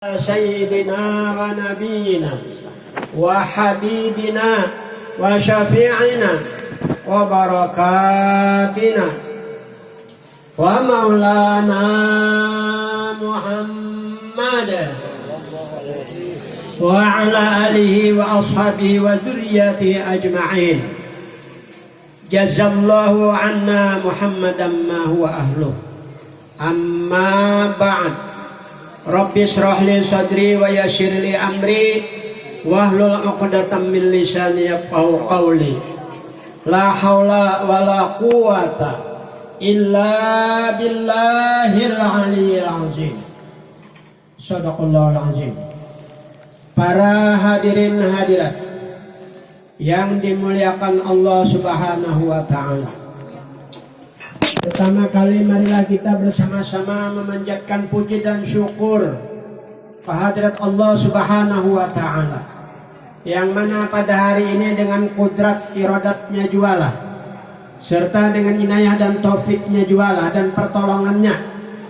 سيدنا ونبينا وحبيبنا وشفيعنا وبركاتنا ومولانا محمد وعلى آله وأصحابه وذريته أجمعين. جزا الله عنا محمدا ما هو أهله. أما بعد. Rabbi shrah li sadri wa yassir li amri wahlul 'uqdatam min lisani yafqahu qawli. La haula wala quwata illa billahil aliyyil azim. Shadaqallahul azim. Para hadirin hadirat yang dimuliakan Allah Subhanahu wa taala. Pertama kali marilah kita bersama-sama memanjatkan puji dan syukur kehadirat Allah Subhanahu wa taala, yang mana pada hari ini dengan kudrat iradatnya jualah serta dengan inayah dan taufiknya jualah dan pertolongannya,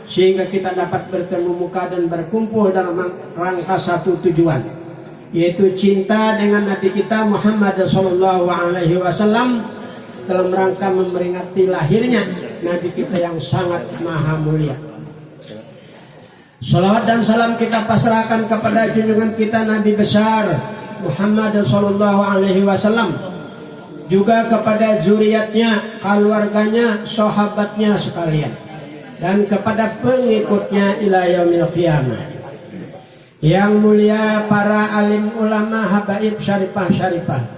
sehingga kita dapat bertemu muka dan berkumpul dalam rangka satu tujuan, yaitu cinta dengan Nabi kita Muhammad sallallahu alaihi wasallam, dalam rangka memperingati lahirnya Nabi kita yang sangat maha mulia. Salawat dan salam kita pasrahkan kepada junjungan kita Nabi besar Muhammad sallallahu alaihi wasallam, juga kepada zuriatnya, keluarganya, sahabatnya sekalian, dan kepada pengikutnya ila yaumil qiyamah. Yang mulia para alim ulama habaib syarifah,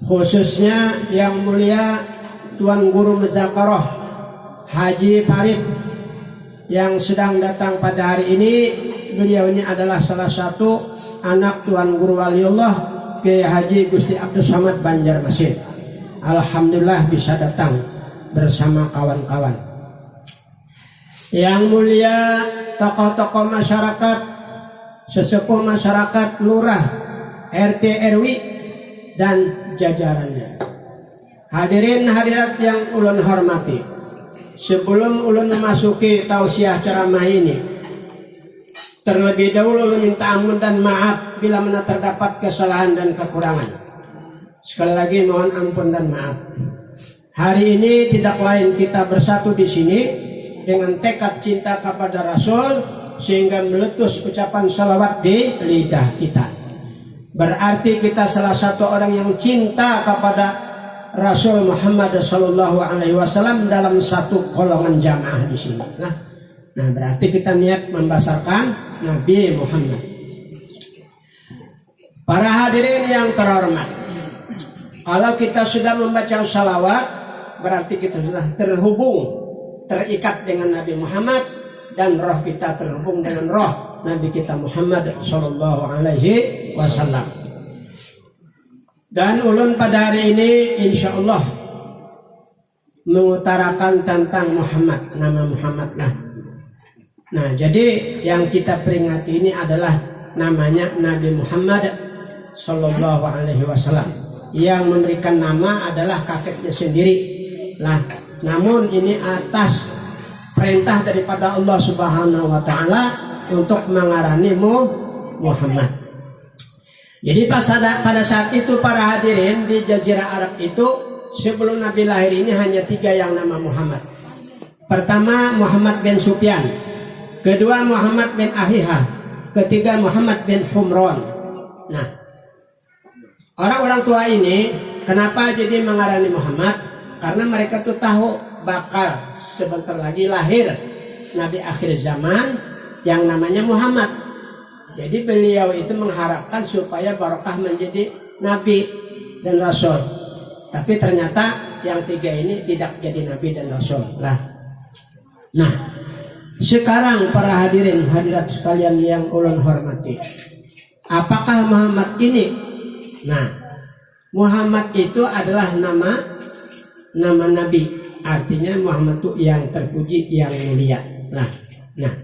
khususnya yang mulia Tuan Guru Muzakarah Haji Farid yang sedang datang pada hari ini. Beliau ini adalah salah satu anak Tuan Guru Waliullah Kiai Haji Gusti Abdul Somad Banjarmasin. Alhamdulillah bisa datang bersama kawan-kawan. Yang mulia tokoh-tokoh masyarakat, sesepuh masyarakat, lurah, RT RW dan jajarannya. Hadirin hadirat yang ulun hormati, sebelum ulun memasuki tausiah ceramah ini, terlebih dahulu ulun minta ampun dan maaf bila mana terdapat kesalahan dan kekurangan. Sekali lagi mohon ampun dan maaf. Hari ini tidak lain kita bersatu di sini dengan tekad cinta kepada Rasul, sehingga meletus ucapan salawat di lidah kita. Berarti kita salah satu orang yang cinta kepada Rasul Muhammad sallallahu alaihi wasallam dalam satu golongan jamaah di sini. Nah, berarti kita niat membesarkan Nabi Muhammad. Para hadirin yang terhormat, kalau kita sudah membaca salawat, berarti kita sudah terhubung, terikat dengan Nabi Muhammad, dan roh kita terhubung dengan roh Nabi kita Muhammad sallallahu alaihi wasallam. Dan ulun pada hari ini insya Allah mengutarakan tentang Muhammad, nama Muhammad lah. Nah, jadi yang kita peringati ini adalah namanya Nabi Muhammad sallallahu alaihi wasallam. Yang memberikan nama adalah kakeknya sendiri lah. Namun ini atas perintah daripada Allah Subhanahu wa taala untuk mengarani Muhammad. Jadi pada saat itu para hadirin di Jazirah Arab itu, sebelum Nabi lahir ini hanya 3 yang nama Muhammad. Pertama Muhammad bin Sufyan, kedua Muhammad bin Ahihah, ketiga Muhammad bin Humron. Nah, orang-orang tua ini kenapa jadi mengarani Muhammad? Karena mereka tuh tahu bakal sebentar lagi lahir Nabi akhir zaman yang namanya Muhammad. Jadi beliau itu mengharapkan supaya barokah menjadi Nabi dan Rasul. Tapi ternyata yang 3 ini tidak jadi Nabi dan Rasul lah. Nah, sekarang para hadirin hadirat sekalian yang ulun hormati, apakah Muhammad ini? Nah, Muhammad itu adalah nama Nabi. Artinya Muhammad itu yang terpuji, yang mulia lah. Nah,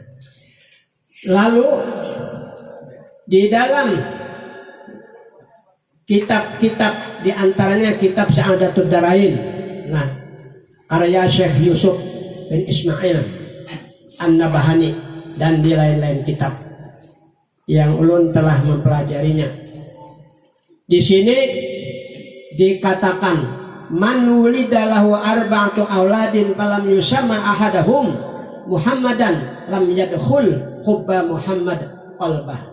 lalu di dalam kitab-kitab, diantaranya kitab Sa'adatud Darain, nah, karya Syekh Yusuf bin Ismail An-Nabahani dan di lain-lain kitab. yang ulun telah mempelajarinya. Di sini dikatakan man wulidalahu arba'atu auladin falam yusamma ahadahum Muhammadan lam yadkhul hubba Muhammad qalbah.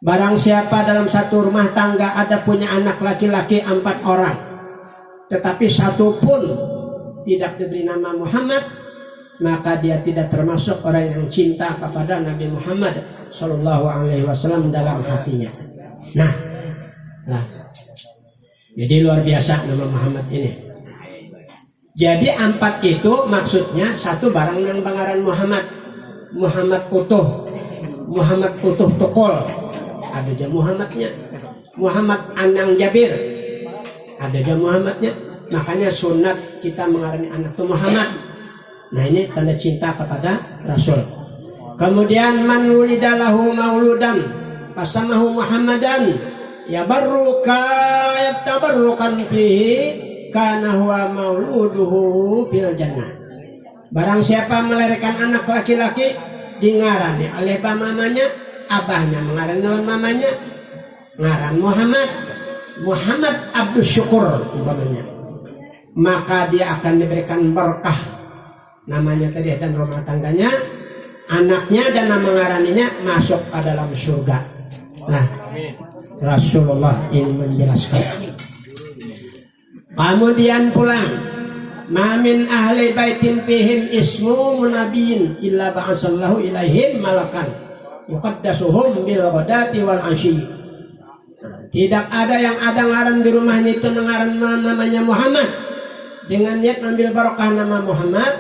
Barang siapa dalam satu rumah tangga ada punya anak laki-laki 4 orang, tetapi satu pun tidak diberi nama Muhammad, maka dia tidak termasuk orang yang cinta kepada Nabi Muhammad Sallallahu Alaihi Wasallam dalam hatinya. Nah, jadi luar biasa nama Muhammad ini. Jadi 4 itu maksudnya satu barang yang bangaran Muhammad, Muhammad utuh, Muhammad utuh tukul, ada aja Muhammadnya, Muhammad Anang Jabir, ada aja Muhammadnya. Makanya sunat kita mengarani anak itu Muhammad. Nah ini tanda cinta kepada Rasul. Kemudian man wulidalahu mauludan pasamahu Muhammadan ya barruka yabtabarrukan fihi kana huwa mauluduhu bil jannah. Barang siapa melahirkan anak laki-laki dingarani oleh mamanya, abahnya mengarani oleh mamanya, ngaran Muhammad, Muhammad Abdus Syukur umpamanya, maka dia akan diberikan berkah namanya tadi dan rumah tangganya, anaknya dan nama ngaraninya masuk ke dalam surga. Nah, Rasulullah ini menjelaskan. Kemudian pulang, mamin ahli baitin fihim ismu munabiyin illa ba'asallahu ilaihim malakan yuqaddasuhum bil ghadati wal asyi. Tidak ada yang ada ngaran di rumahnya itu ngaran namanya Muhammad dengan niat ambil barokah nama Muhammad,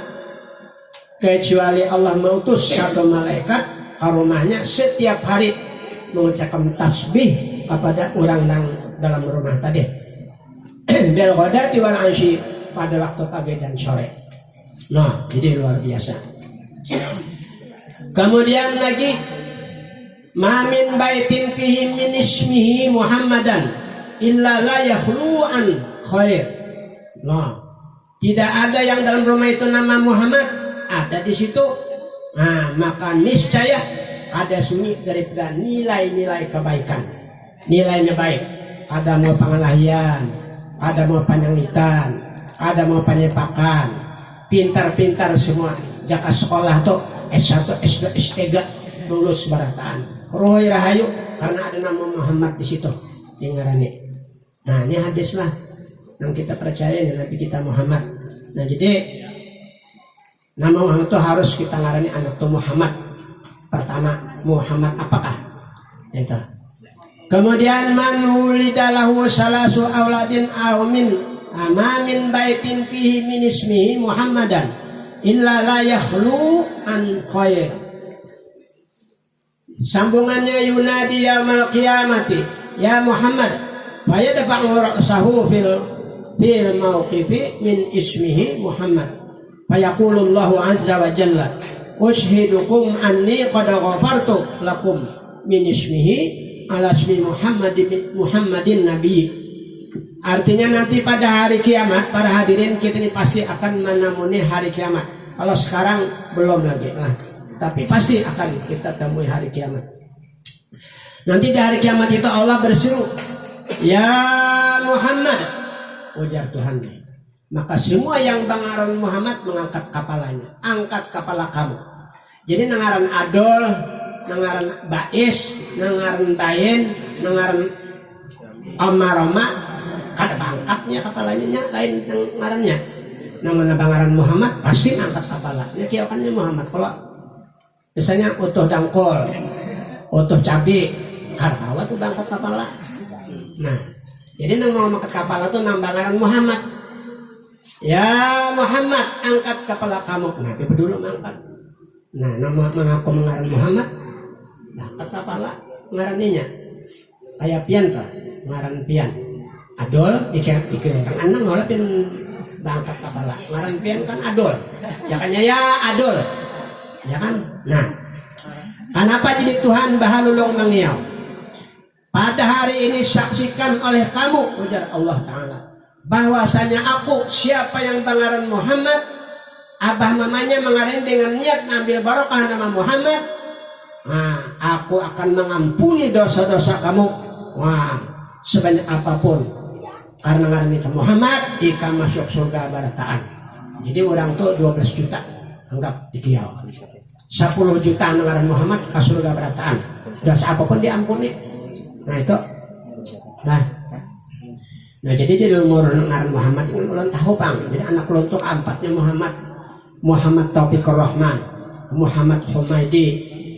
kecuali Allah mengutus satu malaikat ke rumahnya setiap hari mengucapkan tasbih kepada orang dalam rumah tadi. Bil ghadati wal asyi, pada waktu pagi dan sore. Nah, jadi luar biasa. Kemudian lagi ma min baitin fihi min ismihi Muhammadan illa la yakhlu an khair. Nah, tidak ada yang dalam rumah itu nama Muhammad, ada di situ. Nah, maka niscaya ada sunyi daripada nilai-nilai kebaikan. Nilainya baik. Ada mau pengalahian, ada mau panyangitan, ada mau panyepakan, pintar-pintar semua. Jaka sekolah tuh S1, S2, S3 lulus barataan. Rohai rahayu karena ada nama Muhammad di situ. Dengarani. Nah, ini hadis lah yang kita percaya nih Nabi kita Muhammad. Nah, jadi nama Muhammad itu harus kita ngarani anak tuh Muhammad. Pertama, Muhammad apakah? Itu. Kemudian man wulidalahu salasu auladin aw min amamin baitin fihi min ismihi Muhammadan illa la yakhlu an khair. Sambungannya yunadi yaumil qiyamati ya Muhammad fa yadfa'u ra'sahu fil mawqifi min ismihi Muhammad fa yaqulu Allahu azza wa jalla ushidukum anni qad ghafartu lakum min ismihi ala ismi Muhammadin Nabi. Artinya nanti pada hari kiamat para hadirin kita ini pasti akan menemui hari kiamat. Kalau sekarang belum lagi lah, tapi pasti akan kita temui hari kiamat. Nanti di hari kiamat itu Allah berseru, ya Muhammad, ujar Tuhan. Maka semua yang bangaran Muhammad mengangkat kepalanya, angkat kepala kamu. Jadi nangaran Adol, nangaran Bais, nangaran Bayin, nangaran Amaroma, ada bangkatnya kepalanya, lain nangarannya. Namanya bangaran Muhammad pasti angkat kepalanya, kiakannya Muhammad. Kalau misalnya utuh dangkol, utuh cabai, harkawa tuh bangkat kepala. Nah, jadi nang mau angkat kepala tuh nang bangaran Muhammad. Ya Muhammad, angkat kepala kamu. Nah, dia dulu mengangkat. Nah, nama mengaku mengaran Muhammad, angkat kepala ngaraninya. Kayak pian tuh, ngaran pian. Adol dikira orang anang ngolah pian bangkat kepala. Ngaran pian kan adol. Ya kan ya adol. Ya kan? Nah, kenapa jadi Tuhan bahalulung mangiau? Pada hari ini saksikan oleh kamu, ujar Allah Ta'ala, bahwasanya aku siapa yang bangaran Muhammad, abah mamanya mengaran dengan niat ngambil barokah nama Muhammad. Nah, aku akan mengampuni dosa-dosa kamu. Wah, sebanyak apapun. Karena ngaran itu Muhammad, ika masuk surga barataan. Jadi orang tuh 12 juta. Anggap dikiau. 10 juta ngaran Muhammad ke surga barataan. Dosa apapun diampuni. Nah itu. Nah jadi di umur ngaran Muhammad ini ulun tahu bang. Jadi anak ulun tuh empatnya Muhammad Taufikur Rahman, Muhammad Humaydi,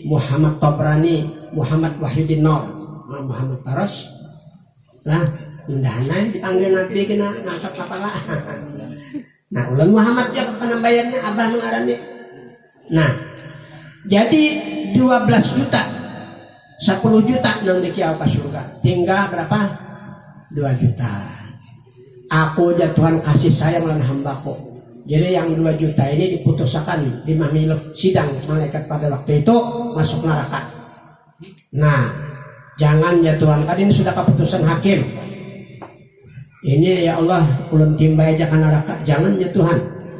Muhammad Tobrani, Muhammad Wahyudin Nur, Muhammad Taros. Lah, ndana dipanggil Nabi kena ngangkat kepala. Nah, ulun Muhammad ya penambayannya abah mengarani. Nah, jadi 12 juta, 10 juta nang dikiau ke surga. Tinggal berapa? 2 juta. Aku Tuhan kasih sayang lan hambaku. Jadi yang 2 juta ini diputuskan di mahmiluk sidang malaikat pada waktu itu masuk neraka. Nah, jangan ya Tuhan, kan ini sudah keputusan hakim. Ini ya Allah, ulun timba aja ke neraka. Jangan ya Tuhan,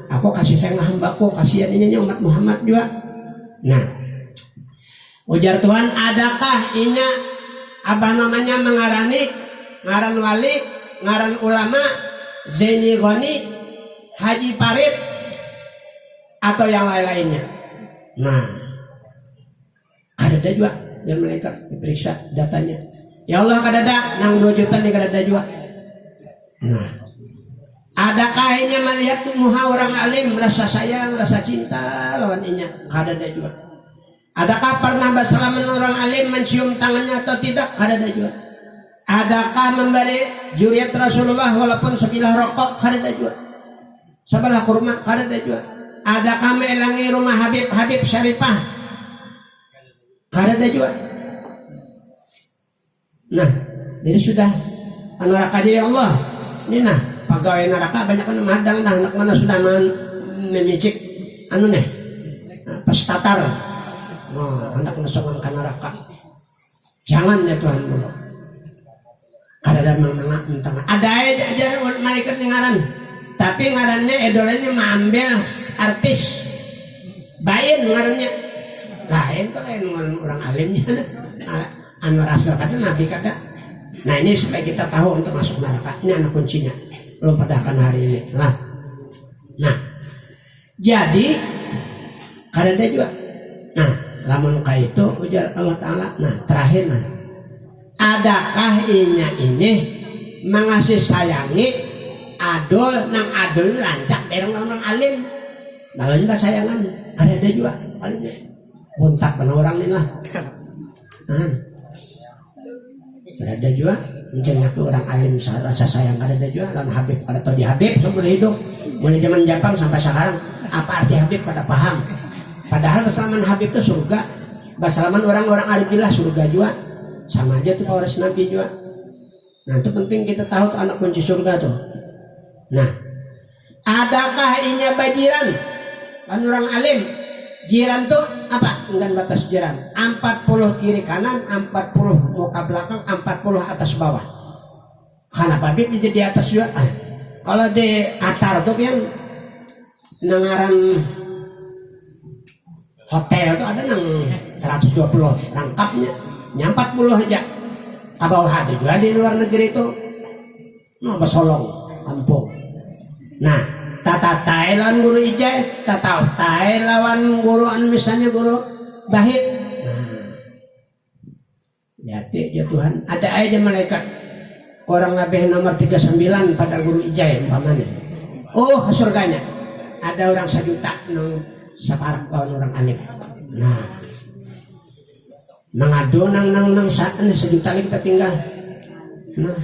aku kasih sayang hambaku, kasihan ini umat Muhammad juga. Nah, ujar Tuhan, adakah inya abah namanya mengarani ngaran wali, ngaran ulama, Zeni Goni, Haji Parit, atau yang lain-lainnya. Nah, kadada juga dan malaikat diperiksa datanya. Ya Allah kadada nang 2 juta nih kadada juga. Nah, adakah inya melihat muha orang alim, merasa sayang, merasa cinta lawan inya? Kadada juga. Adakah pernah bersalaman orang alim, mencium tangannya atau tidak? Kadada juga. Adakah memberi juriat Rasulullah walaupun sebilah rokok? Kadada juga. Sebelah kurma? Kadada juga. Adakah melangi rumah Habib Syarifah? Kadada juga. Nah, jadi sudah neraka dia ya Allah. Ini nah, pegawai neraka banyak kan madang dah, anak mana sudah memicik anu nih, pestatar. Oh, anak masuk ke neraka. Jangan ya Tuhan dulu. Kadada mentang ada aja malaikat ngaran. Tapi ngarannya edolanya mengambil artis. Bain ngarannya. Lain kok lain orang alimnya. Anu rasul kata Nabi kata. Nah ini supaya kita tahu untuk masuk neraka. Ini anak kuncinya. Belum pada akan hari ini. Nah, jadi kadada juga. Nah, lamun ka itu ujar Allah Ta'ala. Nah, terakhir nah. Adakah inya ini mengasih sayangi adol nang adol rancak bereng nang alim. Lalu juga sayangan. Kadada juga. Palingnya. Buntak pada orang ini lah. Kadada juga mungkin aku orang alim rasa sayang kadada juga lawan Habib kada tahu di Habib seumur hidup mulai zaman Jepang sampai sekarang apa arti Habib pada paham. Padahal bersalaman Habib itu surga, bersalaman orang-orang alim billah surga juga sama aja tuh waris Nabi juga. Nah itu penting kita tahu tuh anak kunci surga tuh. Nah, adakah inya bajiran kan orang alim? Jiran tuh apa? Enggan batas jiran. 40 kiri kanan, 40 muka belakang, 40 atas bawah. Karena Habib di atas juga. Kalau di Qatar tuh yang nangaran hotel tuh ada nang 120 rangkapnya, 40 aja. Ke bawah ada juga di luar negeri itu. Besolong kampung. Nah, tata Thailand guru ijai, tata Thailand guru misalnya guru bahit. Nah, ya Tuhan, ada aja malaikat orang ngabeh nomor 39 pada guru ijai umpamanya. Oh, ke surganya. Ada orang 1 juta nang saparak lawan orang alim. Nah, mengadu nang saat 1 juta lagi kita tinggal. Nah,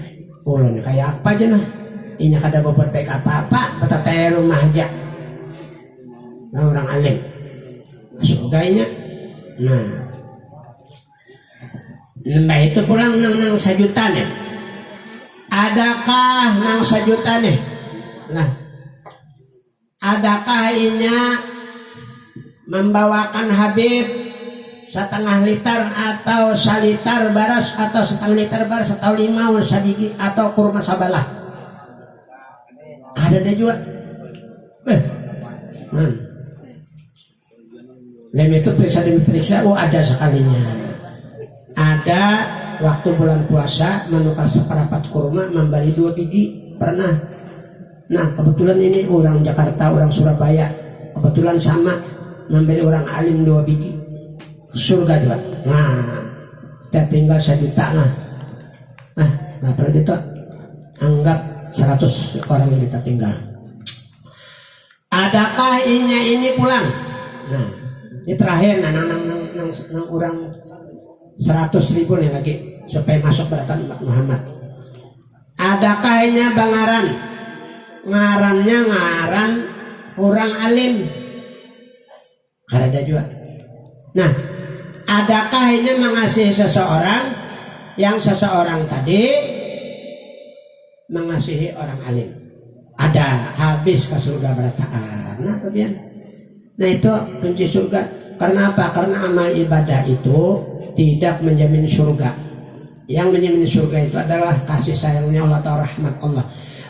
ulun kayak apa aja nah. Inya kada berbuat baik apa-apa, betatay rumah aja. Nah, orang alim. Surganya. Nah. Lembah itu pulang nang 1 juta nih. Adakah nang 1 juta nih? Nah. Adakah inya membawakan Habib 1/2 liter atau 1 liter baras atau 1/2 liter baras atau 5 sabigi atau kurma sabalah? Ada juga. Lem itu periksa demi periksa. Oh ada sekalinya. Ada waktu bulan puasa menukar seperapat kurma memberi 2 biji pernah. Nah kebetulan ini orang Jakarta, orang Surabaya, kebetulan sama memberi orang alim 2 biji, surga 2. Nah kita tinggal 1 juta lah. Nah nggak perlu gitu, anggap 100 orang yang kita tinggal. Adakah ini pulang? Nah ini terakhir nang orang 100.000 nih lagi supaya masuk beratan Muhammad. Adakah ini bangaran? Ngarannya ngaran orang alim. Karena juga. Nah, adakah ini mengasihi seseorang yang seseorang tadi mengasihi orang alim? Ada, habis ke surga berataan. Nah, kemudian. Nah itu kunci surga. Karena apa? Karena amal ibadah itu tidak menjamin surga. Yang menjamin surga itu adalah kasih sayangnya Allah atau rahmat Allah.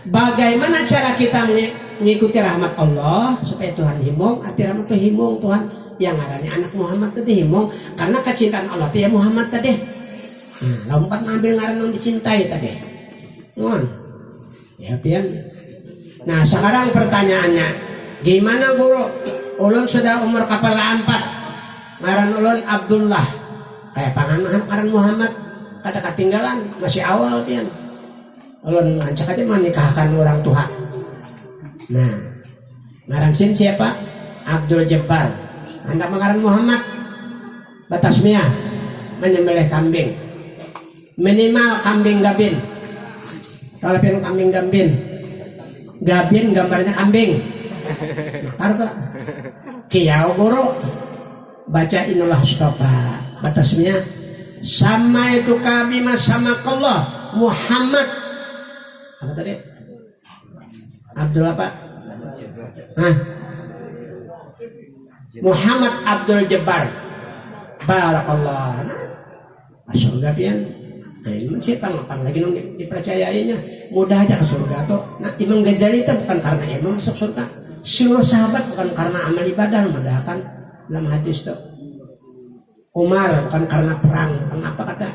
Bagaimana cara kita mengikuti rahmat Allah supaya Tuhan himung? Arti rahmat itu himung Tuhan. Yang ngarani anak Muhammad tadi himung karena kecintaan Allah itu ya Muhammad tadi. Lompat ngambil ngaran yang dicintai tadi. Ya pian. Nah sekarang pertanyaannya, gimana guru? Ulun sudah umur kepala 4, ngaran ulun Abdullah, kayak pangan ngaran Muhammad, kada ketinggalan, masih awal pian. Ulun ancak aja menikahkan orang Tuhan. Nah, ngaran sin siapa? Abdul Jabbar. Anda mengaran Muhammad, batasmia menyembelih kambing, minimal kambing gabin. Kalau pian kambing gabin gambarnya kambing. Karena kiau guru baca inilah stopa batasnya sama itu kami sama Allah Muhammad apa tadi Abdul apa Muhammad Abdul Jabbar barakallah. Nah surga pian. Nah ini siapa ngapain lagi nung dipercayainya mudah aja ke surga tuh. Nah Imam Ghazali itu bukan karena imam masuk surga, seluruh sahabat bukan karena amal ibadah memudahkan dalam hadis tuh. Umar bukan karena perang, bukan apa kata.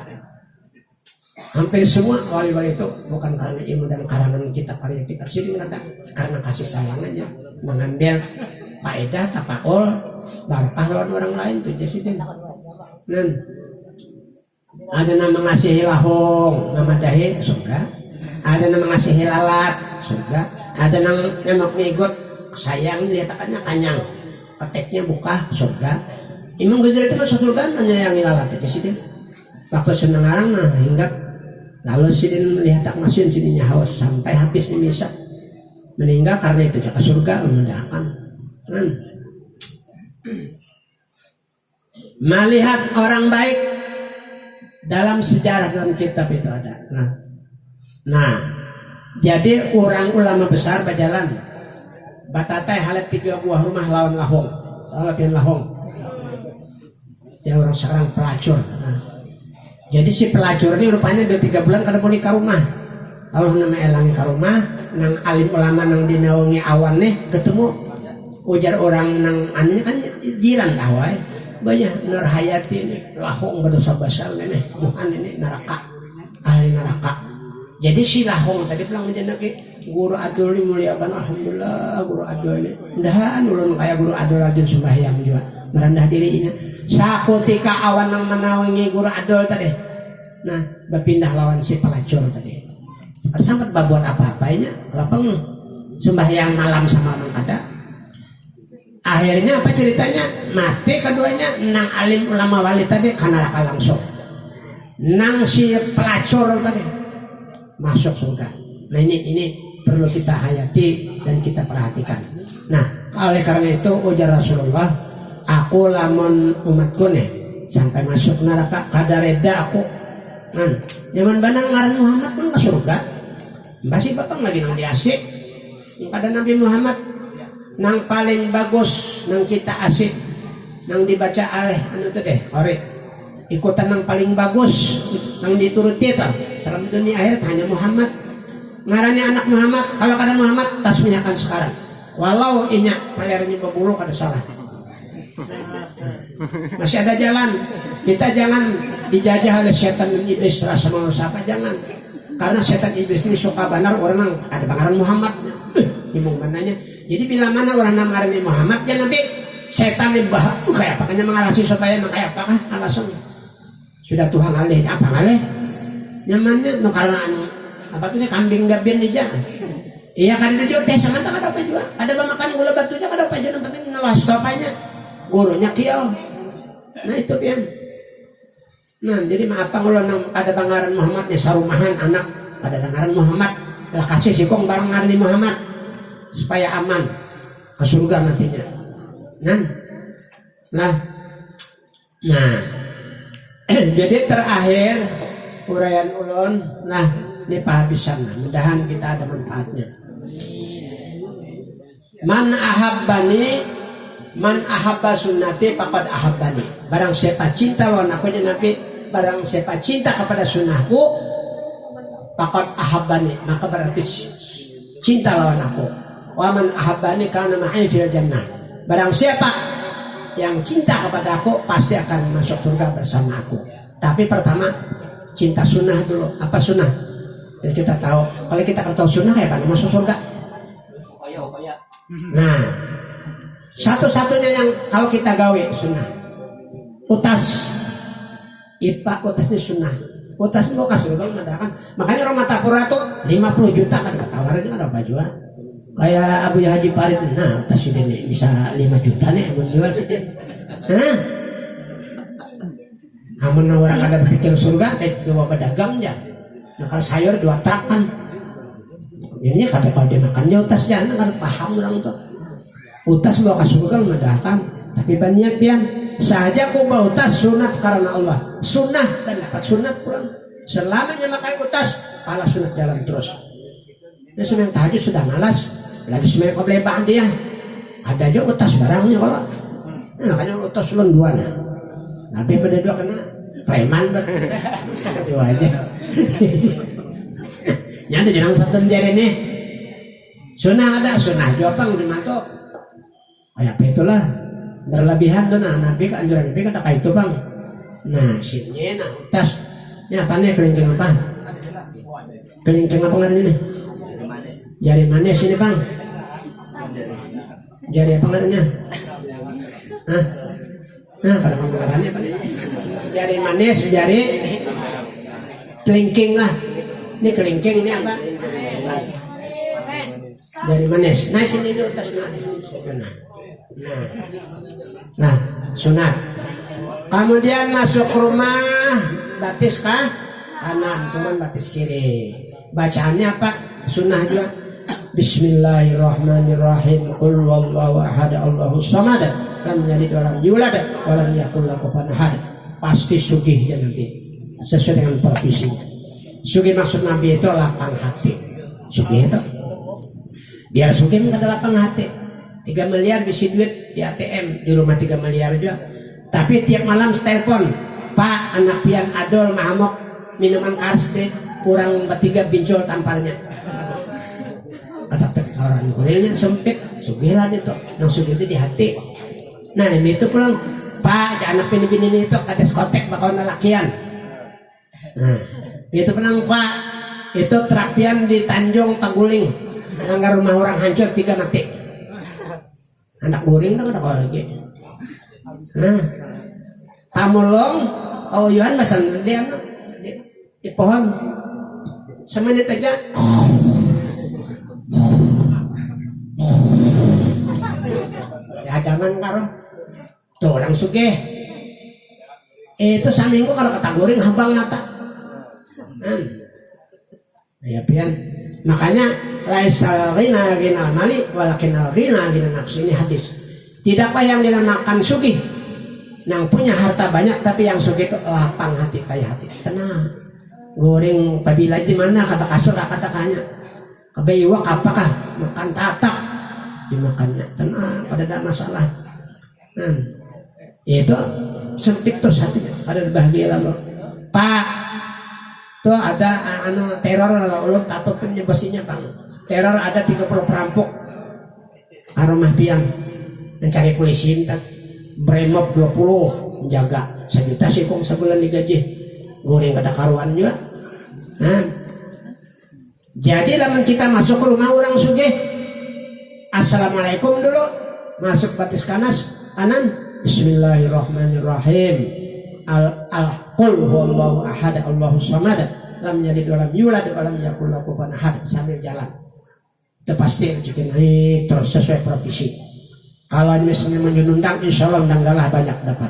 Hampir semua wali-wali itu bukan karena ilmu dan karangan kitab karya kitab sini kata, karena kasih sayang aja mengambil faedah tapaul barakah lawan orang lain tuh jadi. Nah ada nama ngasihi lahong, nama dahi surga. Ada nama ngasihi lalat, surga. Ada nama ngegot sayang dikatakannya kanyang, keteknya buka, surga. Imam Ghazali itu masuk surga menyayangi lalat aja sih. Waktu senang orang nah hingga lalu sidin melihat tak masin sidinnya haus sampai habis ini bisa meninggal karena itu ke surga memudahkan. Melihat orang baik dalam sejarah dalam kitab itu ada. Nah, jadi orang ulama besar berjalan batatai halet 3 buah rumah lawan lahong, lawan lahong. Ya orang sekarang pelacur. Nah, jadi si pelacur ini rupanya 2-3 bulan kada boleh ke rumah. Allah nama elangi ke rumah, nang alim ulama nang dinaungi awan nih ketemu ujar orang nang aneh kan jiran tawai. Banyak Nur Hayati ini lahong berdosa besar nih Tuhan ini neraka ahli neraka. Jadi si lahong tadi pulang menjadi guru adul ini muliakan alhamdulillah guru adul ini ndahan ulun kayak guru adul rajin sembahyang juga merendah dirinya sakutika awan yang menawangi guru adul tadi. Nah berpindah lawan si pelacur tadi sangat babuat apa-apanya lapang sembahyang malam sama orang ada. Akhirnya apa ceritanya? Mati keduanya nang alim ulama wali tadi karena neraka langsung. Nang si pelacur tadi masuk surga. Nah ini perlu kita hayati dan kita perhatikan. Nah oleh karena itu ujar Rasulullah, aku lamun umatku nih sampai masuk neraka kadareda aku. Nah zaman bandang ngaran Muhammad pun ke surga. Masih bapak lagi nang diasik. Ada Nabi Muhammad nang paling bagus nang kita asik nang dibaca oleh anu tuh deh ori ikutan nang paling bagus nang dituruti ta salam dunia akhirat hanya Muhammad ngarani anak Muhammad. Kalau kada Muhammad tasmiahkan sekarang walau inya pelernya berbulu kada salah. Masih ada jalan, kita jangan dijajah oleh setan dan iblis rasa mau siapa jangan. Karena setan iblis ini suka benar orang ada pangaran Muhammad. Imung mananya. Jadi bila mana orang nama Muhammad ya nanti setan ini kayak apa? Kanya mengalasi supaya kayak apakah alasan? Sudah Tuhan alih apa ngalih? Nyamannya no karena apa tuh kambing gabin aja. Iya kan dia teh sama tak ada apa juga. Ada makan gula batunya ada apa juga yang penting nawas topanya. Gurunya kiau. Nah itu pian. Nah jadi maaf kalau ada pangaran Muhammad ya sarumahan anak ada pangaran Muhammad lah kasih sikong barang ngaran Muhammad supaya aman ke surga nantinya. Nah jadi terakhir uraian ulun. Nah ini pahabisan. Mudahan kita ada manfaatnya. Man ahabba sunnati faqad ahabbani. Barang siapa cinta lawan aku Nabi, barang siapa cinta kepada sunnahku, faqad ahabbani, maka berarti cinta lawan aku. Wa man ahabbani kana ma'i fil jannah. Barang siapa yang cinta kepada aku pasti akan masuk surga bersama aku. Tapi pertama cinta sunnah dulu. Apa sunnah? Jadi kita tahu. Kalau kita tahu sunnah kayak apa masuk surga. Nah, satu-satunya yang kalau kita gawe sunnah. Utas ini sunnah. Utas mau kasih kalau ada kan. Makanya orang Matapura tuh 50 juta kan tawarin ada apa juga. Kayak Abu Haji Farid, nah utas ini bisa 5 juta nih menjual sih dia. Hah? Amun orang ada berpikir surga, dua pedagang ya. Makan sayur 2 truk kan. Ini kalau dia makannya utas jangan kan paham orang tuh. Utas bawa ke surga mengadahkan, tapi banyak pian. Saja aku bawa utas sunat karena Allah. Sunnah dan dapat sunat pulang. Selamanya makan utas, pala sunat jalan terus. Ya semua yang tahajud sudah malas, lagi semua yang kebelebaan dia. Ada aja utas barangnya kalau. Nah, makanya utas ulun 2 nah. Tapi pada 2 kena preman bet. Itu aja. Nyata jangan sabdan jari nih. Sunnah ada, sunnah jopang di mantok. Kayak apa itulah berlebihan tuh nah Nabi anjuran Nabi kata kayak itu bang. Nah sini nah utas. Ini apa nih kelingking apa? Kelingking apa ngaran ini? Jari manis ini bang. Jari apa ngarannya? Nah pada pengarannya apa nih? Jari manis, jari kelingking lah. Ini kelingking ini apa? Jari manis. Nah sini itu utas nah. Nah, sunat. Kemudian masuk rumah, batis kah? Kanan, turun batis kiri. Bacaannya apa? Sunnah juga. Bismillahirrahmanirrahim. Qul huwallahu ahad, Allahus samad. Lam yalid wa lam yulad wa lam yakul lahu kufuwan ahad. Pasti sugih ya Nabi. Sesuai dengan profesinya. Sugih maksud Nabi itu lapang hati. Sugih itu. Biar sugih enggak ada lapang hati. 3 miliar bisi duit di ATM di rumah 3 miliar juga. Tapi tiap malam telepon, Pak anak pian adol mahamok minuman kars deh kurang bertiga bincul tamparnya. Kata orang kuliahnya sempit, sugilan itu, nang sugih itu di hati. Nah demi itu pulang, Pak anak bini-bini itu kades kotek bakal nalakian. Nah itu penang Pak, itu terapian di Tanjung Taguling, langgar rumah orang hancur 3 mati. Anak guring dong ada lagi. Nah, pamulong, Yuhan masan dia di pohon. Semenit aja. Ya jangan karo. Tuh orang sugih. Itu saminggu kalau kata guring habang mata. Ya pian. Makanya laisal ghina ghinal mali walakinal ghina ghinan nafsi, ini hadis. Tidaklah yang dinamakan sugih yang punya harta banyak, tapi yang sugih itu lapang hati, kaya hati. Tenang. Goreng pabila di mana kata kasur kata kanya. Kebayuak apakah makan tatak dimakannya. Tenang, pada ada masalah. Itu sempit terus hatinya. Ada bahagia lalu. Pak tuh ada teror lalu atau penyebasinya bang. Teror ada 30 perampok aromah piang mencari polisi tak bremop 20 menjaga 1 juta sih kong sebulan digaji goreng kata karuan juga. Nah, jadi lamun kita masuk ke rumah orang sugih, assalamualaikum dulu, masuk batis kanan, bismillahirrahmanirrahim. Qul huwallahu ahad Allahus samad lam yalid wa lam yulad wa lam yakul lahu kufuwan ahad, sambil jalan. Itu pasti rezeki naik terus sesuai profesi. Kalau misalnya menyundang, insya Allah undang galah banyak dapat.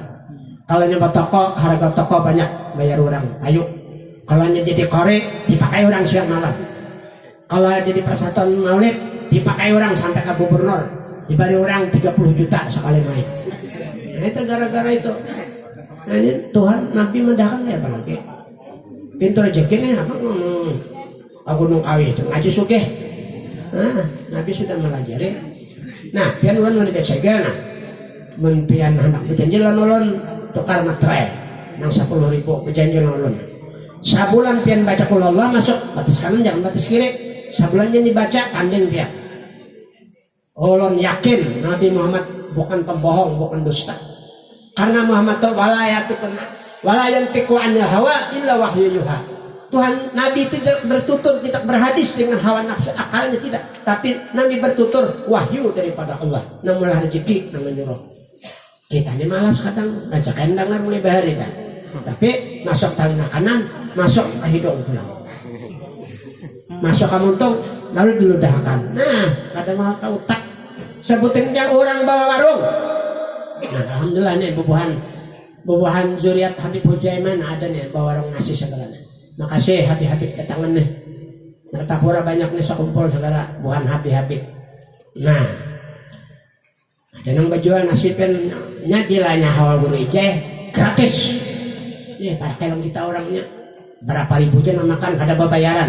Kalau nyoba toko, harga toko banyak bayar orang. Ayo. Kalau jadi korek, dipakai orang siang malam. Kalau jadi persatuan maulid, dipakai orang sampai ke gubernur. Diberi orang 30 juta sekali main. Nah, itu gara-gara itu. Nah, ini Tuhan, Nabi mendahkan ya apalagi. Pintu rezekinya apa? Gunung Kawi itu ngaji sugih. Nah, Nabi sudah melajari. Nah, pian ulun mun besegel nah. Mun pian hendak berjanji lan ulun tukar materai nang 10.000 berjanji lan ulun. Sabulan pian baca qul Allah masuk batis kanan jangan batis kiri. Sabulannya dibaca kandeng pian. Ulun yakin Nabi Muhammad bukan pembohong, bukan dusta. Karena Muhammad itu wala yantiqu anil hawa illa wahyu yuha. Tuhan Nabi itu bertutur tidak berhadis dengan hawa nafsu akalnya tidak, tapi Nabi bertutur wahyu daripada Allah. Namulah rezeki namanya roh. Kita ini malas kadang baca kendangan mulai bahari dah. Tapi masuk telinga kanan, masuk ke hidung pulang. Masuk ke muntung, lalu diludahkan. Nah, kadang mau ke utak. Sebutin yang orang bawa warung. Nah, alhamdulillah nih bubuhan zuriat Habib Hujaiman ada nih bawa warung nasi segalanya. Makasih Habib datangan nih. Nah, tapura banyak nih sekumpul segala buhan Habib. Nah, ada yang berjual nasibnya bilanya hawal guru ije gratis. Nih para kelong kita orangnya berapa ribu aja makan kada bayaran.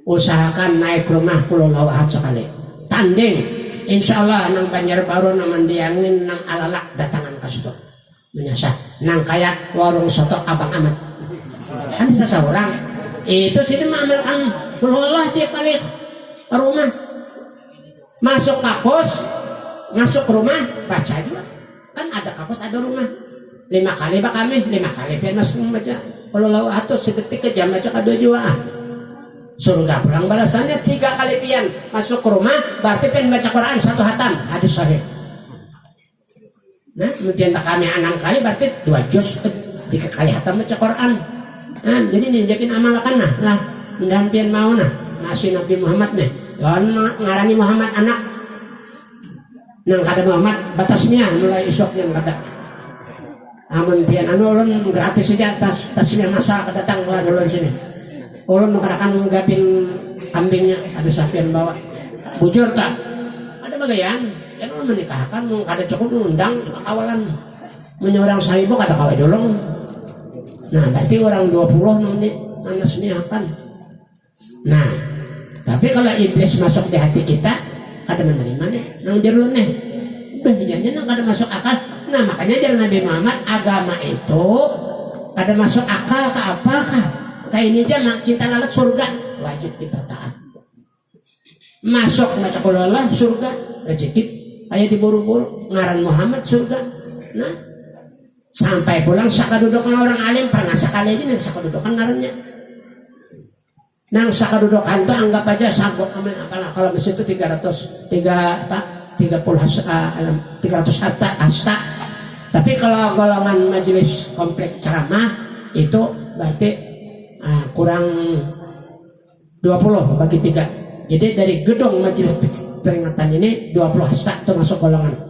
Usahakan naik rumah Pulau Lawahat sekali. Tanding, insya Allah nang Banjarbaru nang Mandiangin nang Alalak datangan ke situ. Menyasar nang kayak warung soto Abang Ahmad. Kan seseorang itu sini mengamalkan Allah tiap kali rumah masuk kakos masuk rumah baca juga kan ada kakos ada rumah 5 kali pak kami 5 kali pian masuk baca kalau lawa atau sedetik ke jam baca kadua jua surga pulang balasannya 3 kali pian masuk ke rumah berarti pian baca Quran 1 hatam hadis sahih. Nah pian tak kami 6 kali berarti 2 juz 3 kali hatam baca Quran. Nah, jadi ninjakin amalkan lah dan pian mau nah masih Nabi Muhammad nih lawan ngarani Muhammad anak nang kada Muhammad batasnya mulai isok yang kada amun pian anu ulun gratis saja tasnya masa kedatang keluar ulun sini ulun mengadakan menggapin kambingnya ada sapian bawa bujur tak ada bagayan yang ulun menikahkan mau kada cukup undang awalan menyorang sahibu kada kawa jolong. Nah, berarti orang 20 nanti akan. Nah, tapi kalau iblis masuk di hati kita, kada menerima nih, nang jero nih. Udah jangan nang kada masuk akal. Nah, makanya jar Nabi Muhammad agama itu kada masuk akal ke apakah? Kayak ini aja cinta lalat surga, wajib kita taat. Masuk baca qul Allah surga, rezeki aya diburu-buru, ngaran Muhammad surga. Nah, sampai pulang sakadudukan orang alim pernah sekali aja nang sakadudukan ngarannya nang sakadudukan itu anggap aja sagok apalah kalau mesti itu 300 hasta tapi kalau golongan majelis komplek ceramah itu berarti kurang 20 bagi 3 jadi dari gedung majelis peringatan ini 20 hasta itu masuk golongan.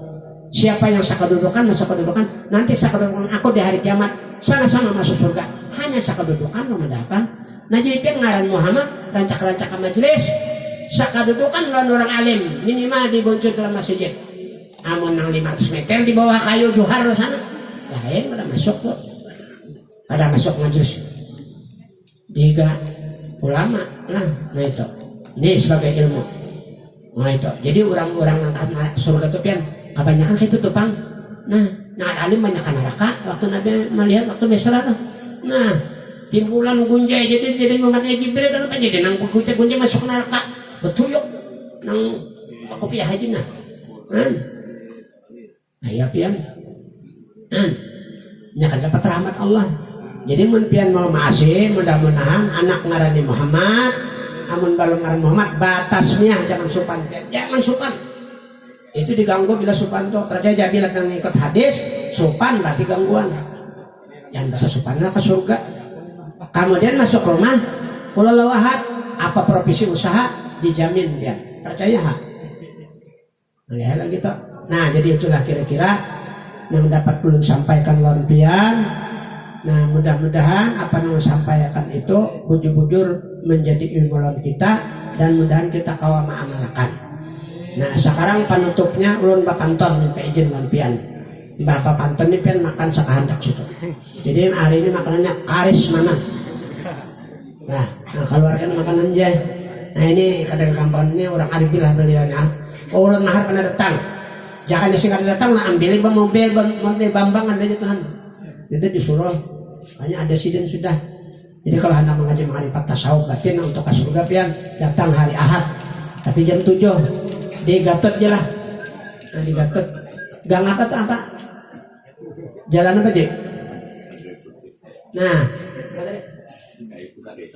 Siapa yang sakadudukan masuk kedudukan nanti sakadudukan aku di hari kiamat sama-sama masuk surga hanya sakadudukan memandangkan nah jadi ngaran Muhammad rancak-rancak majelis sakadudukan lawan orang alim minimal dibuncur dalam masjid amun nang 500 meter di bawah kayu juhar sana lain pada masuk kok pada masuk majelis 3 ulama nah itu ini sebagai ilmu nah itu jadi orang-orang nang surga itu pian kebanyakan itu tuh pang. Nah alim banyak neraka waktu Nabi melihat waktu Mesra tuh. Nah timbulan gunjai jadi ngumatnya Jibril kenapa jadi nang gunjai masuk neraka betul yuk nang kopiah haji nah. Ayah pian. Nya kan dapat rahmat Allah. Jadi mun pian mau maasi mudah-mudahan anak ngarani Muhammad, amun balung ngaran Muhammad batasnya jangan supan pian, jangan supan. Itu diganggu bila supan tuh. Percaya bila yang ikut hadis supan berarti gangguan. Yang bisa supan ke surga. Kemudian masuk rumah, pulau lawahat apa profesi usaha dijamin pian. Percaya ha? Lihat lagi tuh. Nah jadi itulah kira-kira yang dapat belum sampaikan lawan pian. Nah mudah-mudahan apa yang sampaikan itu bujur-bujur menjadi ilmu lawan kita dan mudahan kita kawa ma'amalakan. Nah sekarang penutupnya ulun bakanton minta izin lawan pian. Bapak pantun ini pian makan sekahandak situ. Jadi hari ini makanannya karis mana. Nah keluarkan makanan aja. Nah ini kadang kampung ini orang arifilah beliaunya. Oh ulun mahar pernah datang. Jangan singkat datang lah ambil mobil bambang adanya Tuhan. Itu disuruh hanya ada sidin sudah. Jadi kalau hendak mengaji ma'rifat tasawuf batin untuk ke surga pian datang hari Ahad. Tapi jam 7 di Gatot aja lah. Nah di Gatot. Gang apa tuh apa? Jalan apa Cik?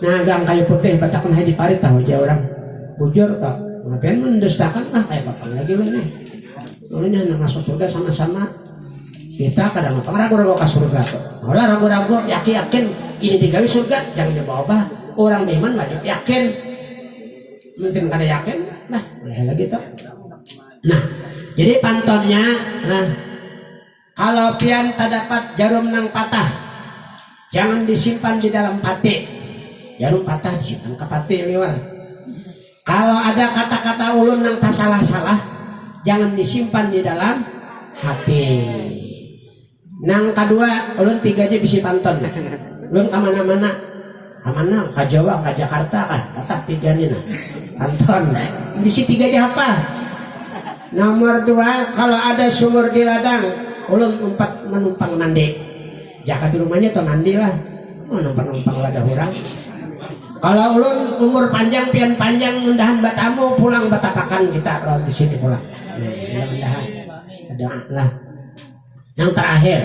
Nah gang kayu putih batakun Haji Parit tahu aja orang bujur tak ngapain mendustakan lah kayak bapak lagi lu nih. Ulunnya hendak masuk surga sama-sama. Kita kadang ragu-ragu ke surga tuh. Orang ragu-ragu yakin ini digawe surga jangan dibawa. Orang beriman wajib yakin. Mungkin kada yakin lah boleh lagi tuh. Nah jadi pantonnya nah kalau pian tak dapat jarum nang patah jangan disimpan di dalam pati. Jarum patah disimpan ke pati liwar. Kalau ada kata-kata ulun nang tak salah-salah jangan disimpan di dalam hati. Nang kedua ulun 3 aja bisa panton. Ulun kemana-mana ke Jawa, ke Jakarta kan tetap 3 nih nah. Panton bisa 3 aja hafal. Nomor 2 kalau ada sumur di ladang ulun 4 menumpang mandi. Jaka di rumahnya tuh mandi lah. Numpang wadah orang. Kalau ulun umur panjang pian panjang mundahan batamu pulang batapakan kita kalau di sini pulang. Mudah-mudahan ada lah. Yang terakhir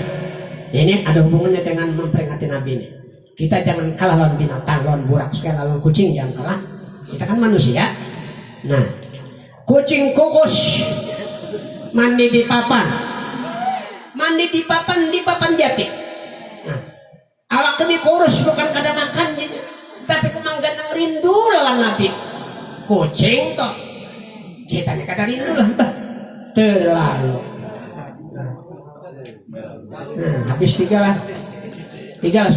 ini ada hubungannya dengan memperingati Nabi ini. Kita jangan kalah lawan binatang, lawan burak, sekali lawan kucing jangan kalah. Kita kan manusia. Nah, kucing kukus mandi di papan jati. Nah, awak ini kurus bukan kada makan gitu. Tapi kemanggan rindu lawan Nabi. Kucing toh kita ini kada rindu lah terlalu. Nah, habis 3 lah